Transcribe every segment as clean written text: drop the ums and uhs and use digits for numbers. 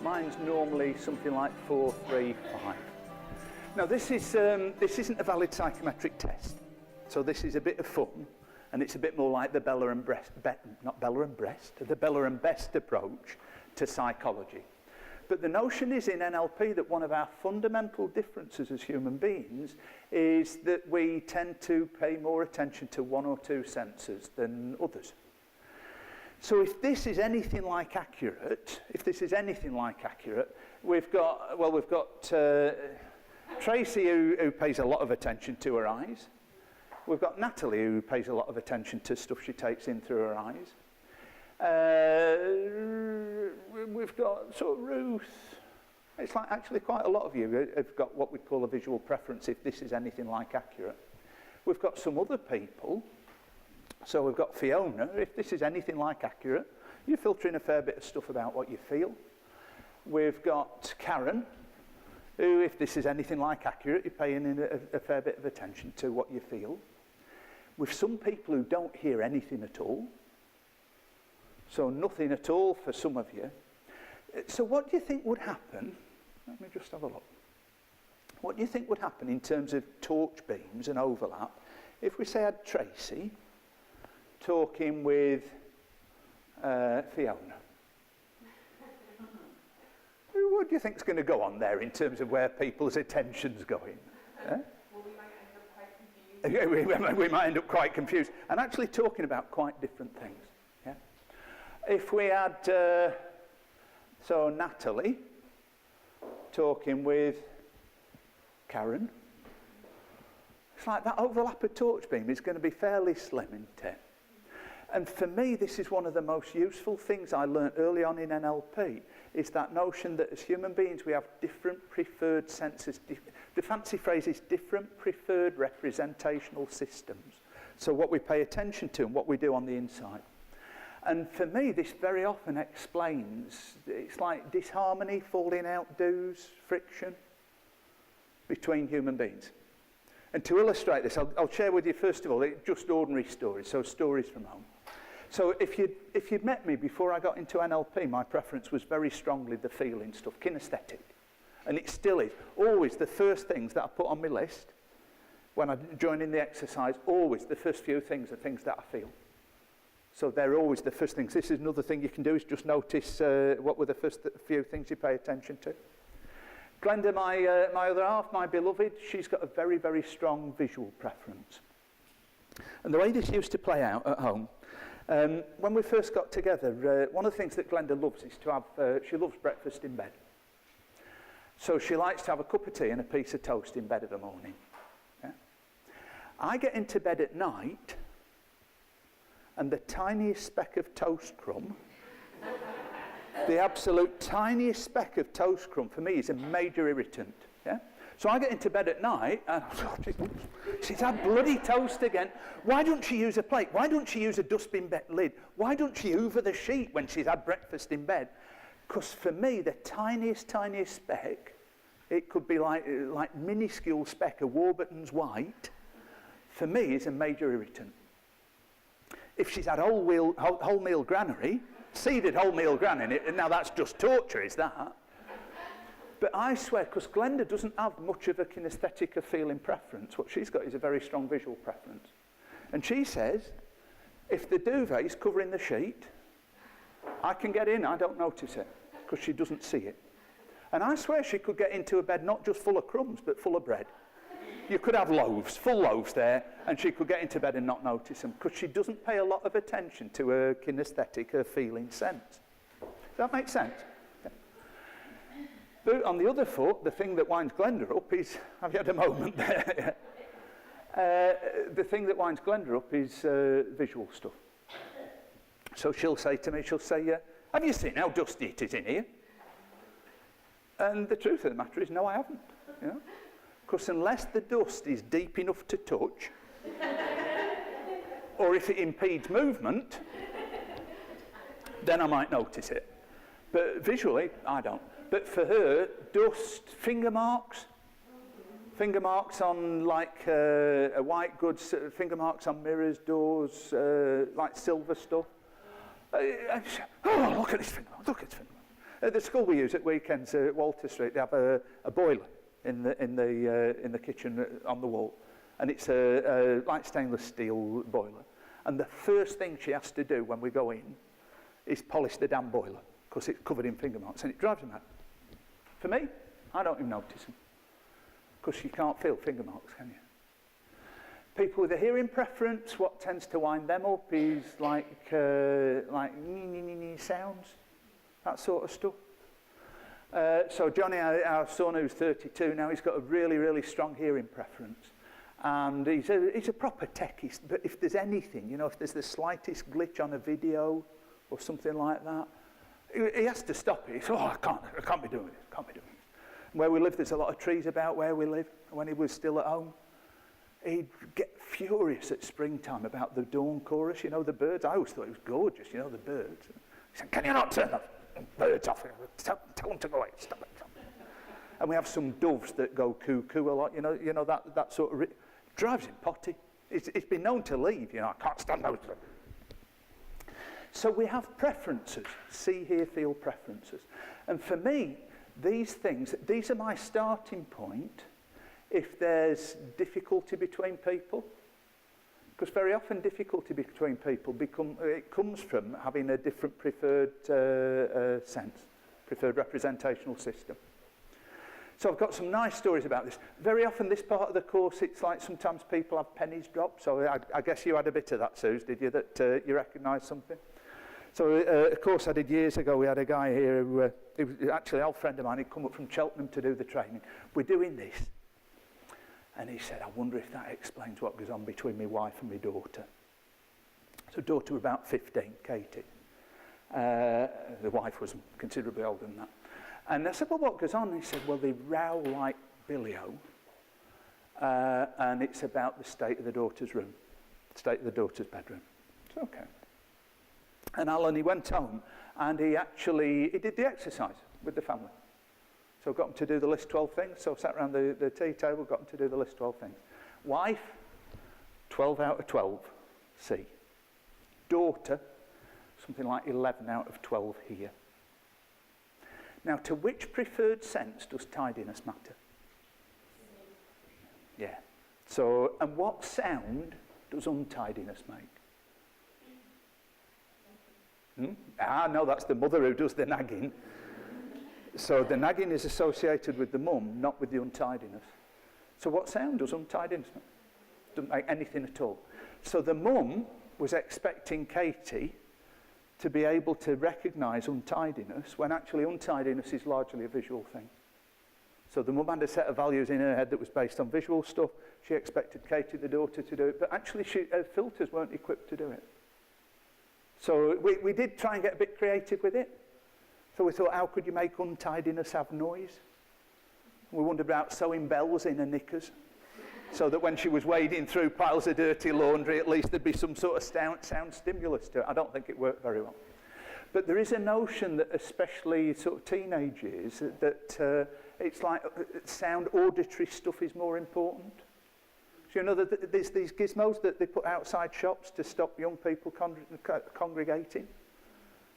Mine's normally something like 4, 3, 5. Now this isn't a valid psychometric test, so this is a bit of fun, and it's a bit more like the the Bella and Best approach to psychology. But the notion is in NLP that one of our fundamental differences as human beings is that we tend to pay more attention to one or two senses than others. So if this is anything like accurate, we've got Tracy who pays a lot of attention to her eyes. We've got Natalie who pays a lot of attention to stuff she takes in through her eyes. We've got sort of Ruth. It's like actually quite a lot of you have got what we call a visual preference if this is anything like accurate. We've got some other people. So we've got Fiona. If this is anything like accurate, you're filtering a fair bit of stuff about what you feel. We've got Karen, who, if this is anything like accurate, you're paying in a fair bit of attention to what you feel. With some people who don't hear anything at all. So nothing at all for some of you. So what do you think would happen? Let me just have a look. What do you think would happen in terms of torch beams and overlap if we say I had Tracy talking with Fiona? What do you think is going to go on there in terms of where people's attention's going? Well, we might end up quite confused. We might end up quite confused and actually talking about quite different things. Yeah? If we had, so Natalie talking with Karen, it's like that overlap of torch beam is going to be fairly slim, isn't it? And for me, this is one of the most useful things I learned early on in NLP, is that notion that as human beings we have different preferred senses. The fancy phrase is different preferred representational systems. So what we pay attention to and what we do on the inside. And for me, this very often explains, it's like disharmony, falling out, do's, friction between human beings. And to illustrate this, I'll share with you first of all, just ordinary stories, so stories from home. So if you'd met me before I got into NLP, my preference was very strongly the feeling stuff, kinesthetic. And it still is. Always the first things that I put on my list when I join in the exercise, always the first few things are things that I feel. So they're always the first things. This is another thing you can do, is just notice what were the first few things you pay attention to. Glenda, my other half, my beloved, she's got a very, very strong visual preference. And the way this used to play out at home, when we first got together, one of the things that Glenda loves is to have, she loves breakfast in bed. So she likes to have a cup of tea and a piece of toast in bed of a morning. Yeah? I get into bed at night, and the tiniest speck of toast crumb, the absolute tiniest speck of toast crumb for me is a major irritant. Yeah? So I get into bed at night and she's had bloody toast again. Why don't she use a plate? Why don't she use a dustbin lid? Why don't she hoover the sheet when she's had breakfast in bed? Because for me, the tiniest speck, it could be like minuscule speck of Warburton's white, for me is a major irritant. If she's had wholemeal granary, seeded wholemeal granary, now that's just torture, is that? But I swear, because Glenda doesn't have much of a kinesthetic or feeling preference, what she's got is a very strong visual preference. And she says, if the duvet is covering the sheet, I can get in, I don't notice it, because she doesn't see it. And I swear she could get into a bed not just full of crumbs, but full of bread. You could have loaves, full loaves there, and she could get into bed and not notice them, because she doesn't pay a lot of attention to her kinesthetic, her feeling sense. Does that make sense? Yeah. But on the other foot, the thing that winds Glenda up is, have you had a moment there? The thing that winds Glenda up is visual stuff. So she'll say to me, have you seen how dusty it is in here? And the truth of the matter is, no, I haven't. You know? Because unless the dust is deep enough to touch, or if it impedes movement, then I might notice it. But visually, I don't. But for her, dust, finger marks on like a white goods, finger marks on mirrors, doors, like silver stuff. Oh, look at this finger, look at this finger. At the school we use at weekends at Walter Street, they have a boiler in the kitchen on the wall, and it's a light stainless steel boiler. And the first thing she has to do when we go in is polish the damn boiler, because it's covered in finger marks, and it drives them mad. For me, I don't even notice them, because you can't feel finger marks, can you? People with a hearing preference, what tends to wind them up is like sounds, that sort of stuff. So Johnny, our son, who's 32 now, he's got a really, really strong hearing preference. And he's a proper techie, but if there's anything, you know, if there's the slightest glitch on a video or something like that, he has to stop it. He says, oh, I can't be doing this, can't be doing this. Where we live, there's a lot of trees about where we live. When he was still at home, he'd get furious at springtime about the dawn chorus, you know, the birds. I always thought it was gorgeous, you know, the birds. He said, can you not turn the birds off? Tell them to go away, stop it. And we have some doves that go cuckoo a lot, you know that sort of... drives him potty. It's been known to leave, you know, I can't stand those. So we have preferences, see, hear, feel preferences. And for me, these are my starting point if there's difficulty between people. Because very often difficulty between people comes from having a different preferred preferred representational system. So I've got some nice stories about this. Very often this part of the course, it's like sometimes people have pennies drop. So I guess you had a bit of that, Suze, did you, that you recognised something? So a course I did years ago, we had a guy here who he was actually an old friend of mine. He'd come up from Cheltenham to do the training. We're doing this. And he said, I wonder if that explains what goes on between my wife and my daughter. So daughter was about 15, Katie. The wife was considerably older than that. And I said, well, what goes on? And he said, well, they row like Billy-O, and it's about the state of the daughter's room, the state of the daughter's bedroom. It's okay. And Alan, he went home, and he did the exercise with the family. So got them to do the list 12 things. So sat around the tea table, got them to do the list 12 things. Wife, 12 out of 12, C. Daughter, something like 11 out of 12 here. Now, to which preferred sense does tidiness matter? Yeah. So, and what sound does untidiness make? No, that's the mother who does the nagging. So the nagging is associated with the mum, not with the untidiness. So what sound does untidiness make? Doesn't make anything at all. So the mum was expecting Katie to be able to recognise untidiness, when actually untidiness is largely a visual thing. So the mum had a set of values in her head that was based on visual stuff. She expected Katie, the daughter, to do it, but actually her filters weren't equipped to do it. So we did try and get a bit creative with it. So we thought, how could you make untidiness have noise? We wondered about sewing bells in her knickers, so that when she was wading through piles of dirty laundry, at least there'd be some sort of sound stimulus to it. I don't think it worked very well. But there is a notion that, especially sort of teenage years, that it's like sound auditory stuff is more important. So you know that there's these gizmos that they put outside shops to stop young people congregating.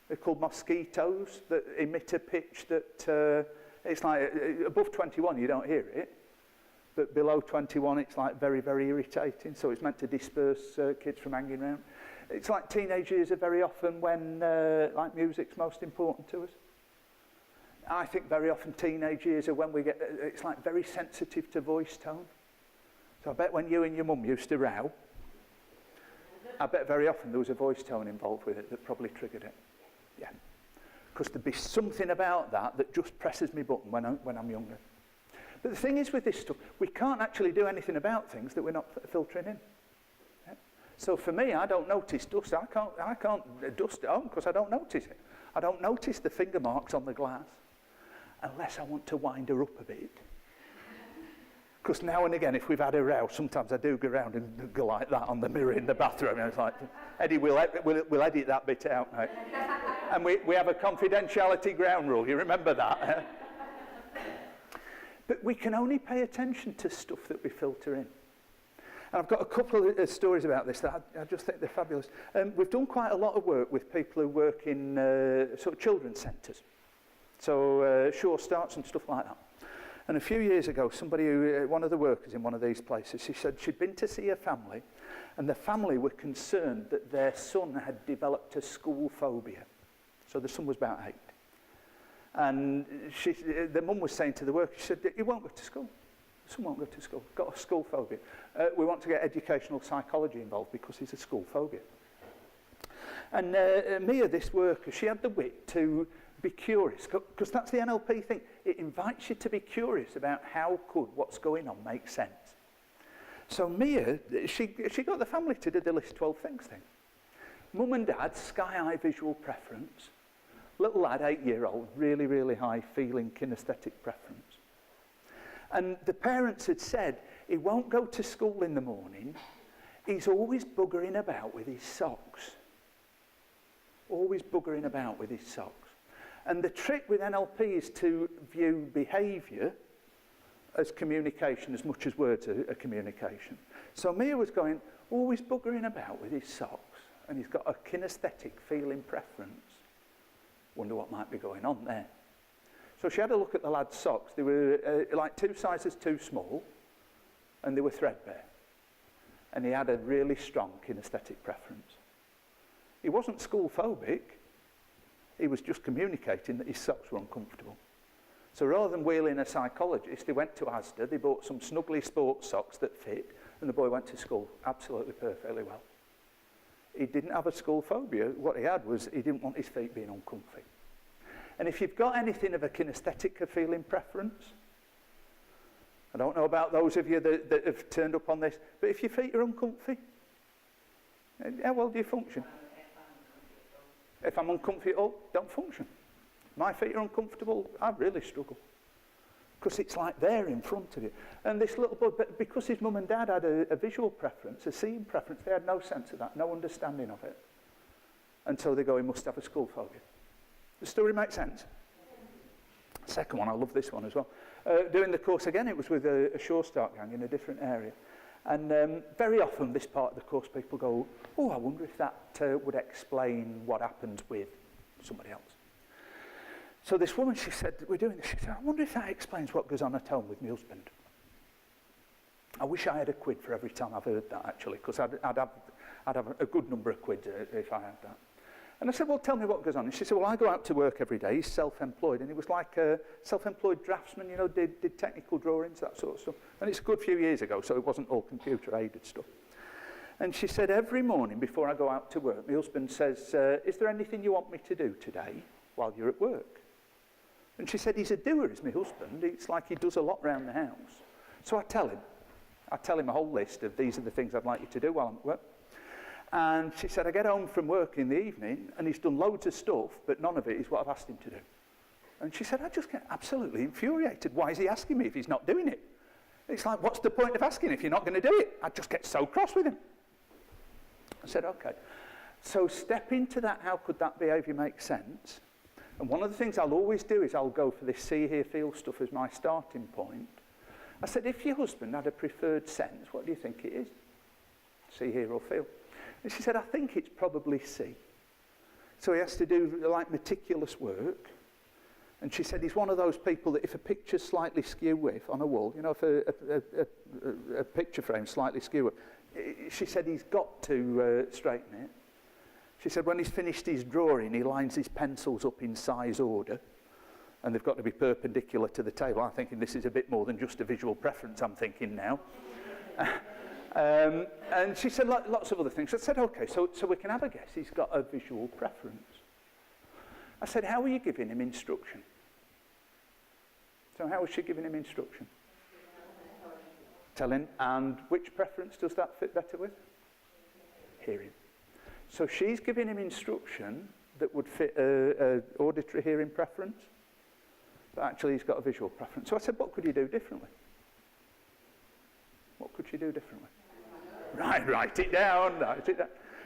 They're called mosquitoes that emit a pitch that it's like above 21 you don't hear it. But below 21, it's like very, very irritating. So it's meant to disperse kids from hanging around. It's like teenage years are very often when like music's most important to us. I think very often teenage years are when we get, it's like very sensitive to voice tone. So I bet when you and your mum used to row, I bet very often there was a voice tone involved with it that probably triggered it. Yeah. Because there'd be something about that that just presses me button when I'm younger. But the thing is with this stuff, we can't actually do anything about things that we're not filtering in. Yeah? So for me, I don't notice dust. I can't dust it on because I don't notice it. I don't notice the finger marks on the glass unless I want to wind her up a bit. Because now and again, if we've had a row, sometimes I do go around and go like that on the mirror in the bathroom. And it's like, Eddie, we'll edit that bit out now. And we have a confidentiality ground rule. You remember that? But we can only pay attention to stuff that we filter in. And I've got a couple of stories about this that I just think they're fabulous. We've done quite a lot of work with people who work in sort of children's centres. So sure starts and stuff like that. And a few years ago, somebody who, one of the workers in one of these places, she said she'd been to see a family, and the family were concerned that their son had developed a school phobia. So the son was about 8. And the mum was saying to the worker, she said, he won't go to school. The son won't go to school. Got a school phobia. We want to get educational psychology involved because he's a school phobia. And Mia, this worker, she had the wit to be curious, because that's the NLP thing. It invites you to be curious about how could what's going on make sense. So Mia, she got the family to do the list 12 things thing. Mum and dad, sky-high visual preference. Little lad, 8-year-old, really, really high feeling kinesthetic preference. And the parents had said, he won't go to school in the morning. He's always buggering about with his socks. Always buggering about with his socks. And the trick with NLP is to view behaviour as communication as much as words are communication. So Mia was going, always buggering about with his socks, and he's got a kinesthetic feeling preference. Wonder what might be going on there. So she had a look at the lad's socks. They were like 2 sizes too small, and they were threadbare. And he had a really strong kinesthetic preference. He wasn't school phobic. He was just communicating that his socks were uncomfortable. So rather than wheeling a psychologist, they went to Asda, they bought some snuggly sports socks that fit, and the boy went to school absolutely perfectly well. He didn't have a school phobia. What he had was he didn't want his feet being uncomfy. And if you've got anything of a kinesthetic or feeling preference, I don't know about those of you that have turned up on this, but if your feet are uncomfy, how well do you function? If I'm uncomfy at all, don't function. My feet are uncomfortable, I really struggle. Because it's like they're in front of you. And this little boy, but because his mum and dad had a visual preference, a seeing preference, they had no sense of that, no understanding of it. Until they go, he must have a school phobia. The story makes sense? Second one, I love this one as well. Doing the course again, it was with a Sure Start gang in a different area. And very often this part of the course people go, oh, I wonder if that would explain what happens with somebody else. So this woman, she said, we're doing this, she said, I wonder if that explains what goes on at home with my husband. I wish I had a quid for every time I've heard that, actually, because I'd have a good number of quid if I had that. And I said, well, tell me what goes on. And she said, well, I go out to work every day. He's self-employed. And he was like a self-employed draftsman, you know, did technical drawings, that sort of stuff. And it's a good few years ago, so it wasn't all computer-aided stuff. And she said, every morning before I go out to work, my husband says, is there anything you want me to do today while you're at work? And she said, he's a doer, is my husband. It's like he does a lot around the house. So I tell him a whole list of these are the things I'd like you to do while I'm at work. And she said, I get home from work in the evening, and he's done loads of stuff, but none of it is what I've asked him to do. And she said, I just get absolutely infuriated. Why is he asking me if he's not doing it? It's like, what's the point of asking if you're not going to do it? I just get so cross with him. I said, okay. So step into that, how could that behaviour make sense? And one of the things I'll always do is I'll go for this see, hear, feel stuff as my starting point. I said, if your husband had a preferred sense, what do you think it is? See, hear or feel? And she said, I think it's probably see. So he has to do like meticulous work. And she said he's one of those people that if a picture's slightly skew with on a wall, you know, if a picture frame's slightly skew with, she said he's got to straighten it. She said when he's finished his drawing, he lines his pencils up in size order, and they've got to be perpendicular to the table. I'm thinking this is a bit more than just a visual preference, I'm thinking now. And she said lots of other things. I said, okay, so we can have a guess. He's got a visual preference. I said, how are you giving him instruction? So how was she giving him instruction? Telling. And which preference does that fit better with? Hearing. So she's giving him instruction that would fit a auditory hearing preference, but actually he's got a visual preference. So I said, what could you do differently? What could she do differently? Right, write it down.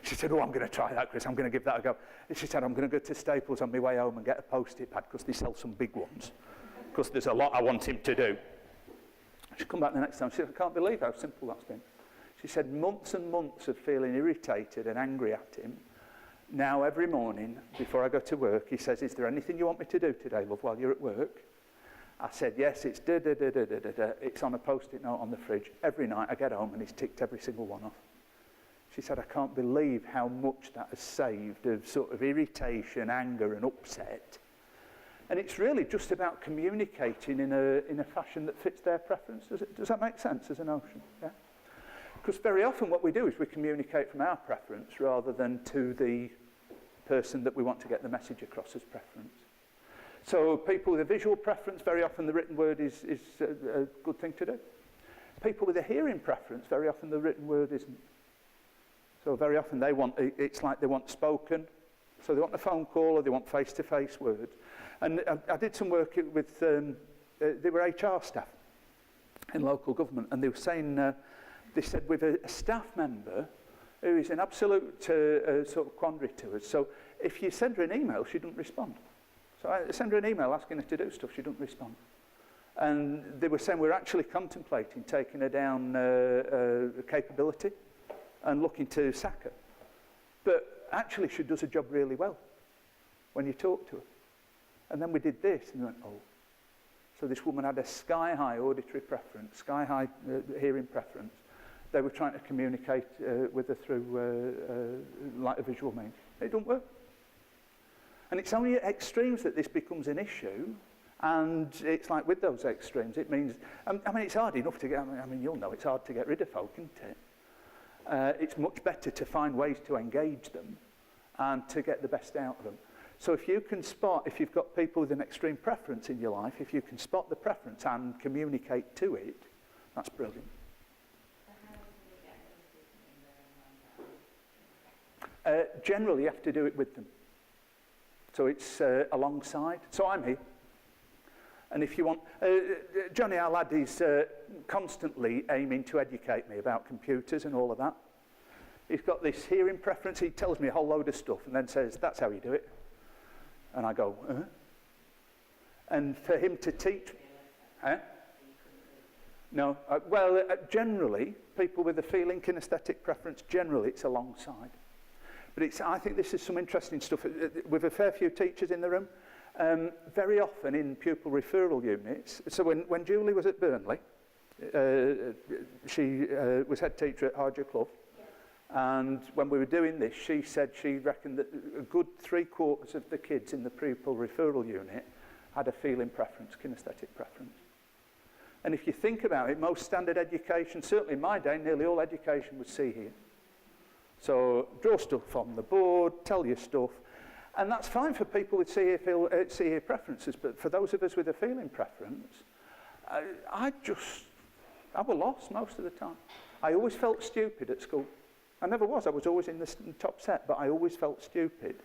She said, oh, I'm going to try that, Chris. I'm going to give that a go. And she said, I'm going to go to Staples on my way home and get a Post-it pad because they sell some big ones. Because there's a lot I want him to do. She come back the next time. She said, I can't believe how simple that's been. She said months and months of feeling irritated and angry at him Now, every morning, before I go to work, he says, is there anything you want me to do today, love, while you're at work? I said, yes, it's da-da-da-da-da-da-da. It's on a post-it note on the fridge. Every night I get home and he's ticked every single one off. She said, I can't believe how much that has saved of sort of irritation, anger and upset. And it's really just about communicating in a fashion that fits their preference. Does that make sense as a notion? Yeah? Because very often what we do is we communicate from our preference rather than to the person that we want to get the message across as preference. So people with a visual preference, very often the written word is a good thing to do. People with a hearing preference, very often the written word isn't. So very often it's like they want spoken. So they want a phone call or they want face-to-face words. And I did some work with, they were HR staff in local government, and they were saying, they said with a staff member who is an absolute sort of quandary to us. So if you send her an email, she doesn't respond. So I send her an email asking her to do stuff, she doesn't respond. And they were saying we're actually contemplating taking her down capability and looking to sack her. But actually she does a job really well when you talk to her. And then we did this and we went, oh. So this woman had a sky-high auditory preference, sky-high hearing preference. They were trying to communicate with her through like a visual means. It don't work. And it's only at extremes that this becomes an issue. And it's like with those extremes, it means, I mean, it's hard enough to get, I mean, you'll know it's hard to get rid of folk, isn't it? It's much better to find ways to engage them and to get the best out of them. So if you can spot, if you've got people with an extreme preference in your life, if you can spot the preference and communicate to it, that's brilliant. Generally, you have to do it with them. So it's alongside. So I'm here. And if you want, Johnny, our lad, is constantly aiming to educate me about computers and all of that. He's got this hearing preference. He tells me a whole load of stuff and then says, that's how you do it. And I go, And for him to teach, no, generally, people with a feeling kinesthetic preference, generally it's alongside. But I think this is some interesting stuff. With a fair few teachers in the room, very often in pupil referral units, so when Julie was at Burnley, she was head teacher at Harger Clough, and when we were doing this, she said she reckoned that a good 3/4 of the kids in the pupil referral unit had a feeling preference, kinesthetic preference. And if you think about it, most standard education, certainly in my day, nearly all education was see here. So draw stuff on the board, tell you stuff, and that's fine see here preferences, but for those of us with a feeling preference, I was lost most of the time. I always felt stupid at school. I never was. I was always in the top set, but I always felt stupid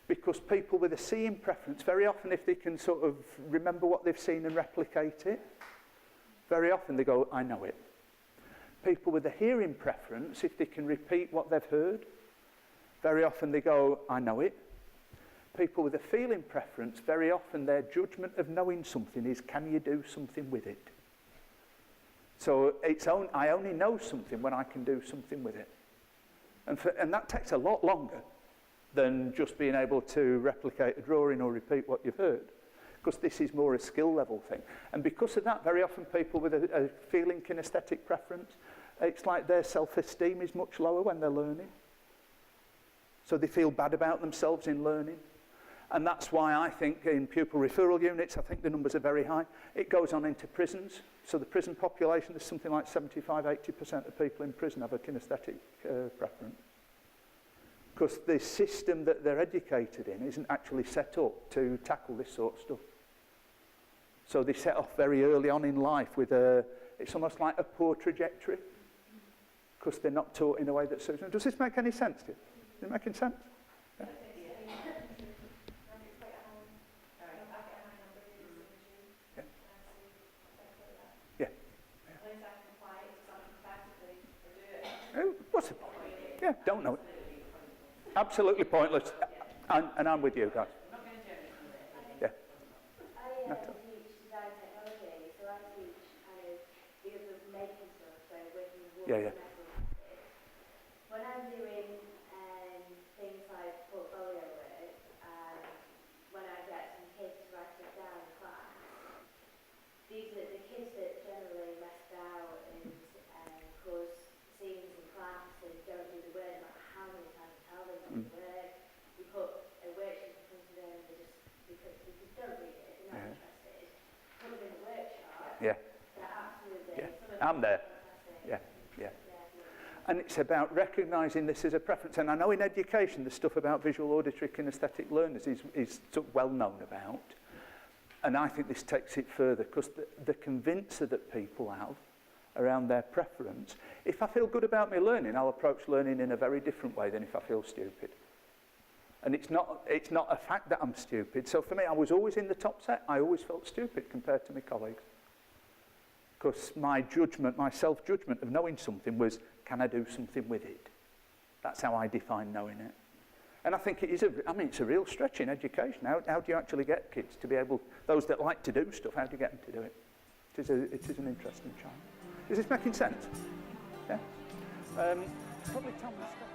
because people with a seeing preference, very often if they can sort of remember what they've seen and replicate it, very often they go, I know it. People with a hearing preference, if they can repeat what they've heard, very often they go, I know it. People with a feeling preference, very often their judgment of knowing something is, can you do something with it? So I only know something when I can do something with it. And that takes a lot longer than just being able to replicate a drawing or repeat what you've heard, because this is more a skill level thing. And because of that, very often people with a feeling kinesthetic preference, it's like their self-esteem is much lower when they're learning. So they feel bad about themselves in learning. And that's why I think in pupil referral units, I think the numbers are very high. It goes on into prisons. So the prison population, there's something like 75-80% of people in prison have a kinesthetic preference. Because the system that they're educated in isn't actually set up to tackle this sort of stuff. So they set off very early on in life with it's almost like a poor trajectory. Because they're not taught in a way that suits them. Does this make any sense to you? Is it making sense? Yeah. What's the point? Yeah, don't know it. Absolutely pointless. And I'm with you guys. Yeah. I teach design technology, so I teach because of making stuff, so working with wood and metal. When I'm doing things like I'm there. Yeah, yeah. And it's about recognising this as a preference. And I know in education, the stuff about visual, auditory, kinesthetic learners is sort of well known about. And I think this takes it further, because the convincer that people have around their preference, if I feel good about my learning, I'll approach learning in a very different way than if I feel stupid. And it's not a fact that I'm stupid. So for me, I was always in the top set. I always felt stupid compared to my colleagues. Because my judgment, my self-judgment of knowing something was, can I do something with it? That's how I define knowing it. And I think it is it's a real stretch in education. How do you actually get kids to be able, those that like to do stuff, how do you get them to do it? It is an interesting challenge. Is this making sense? Yeah? Probably time to stop.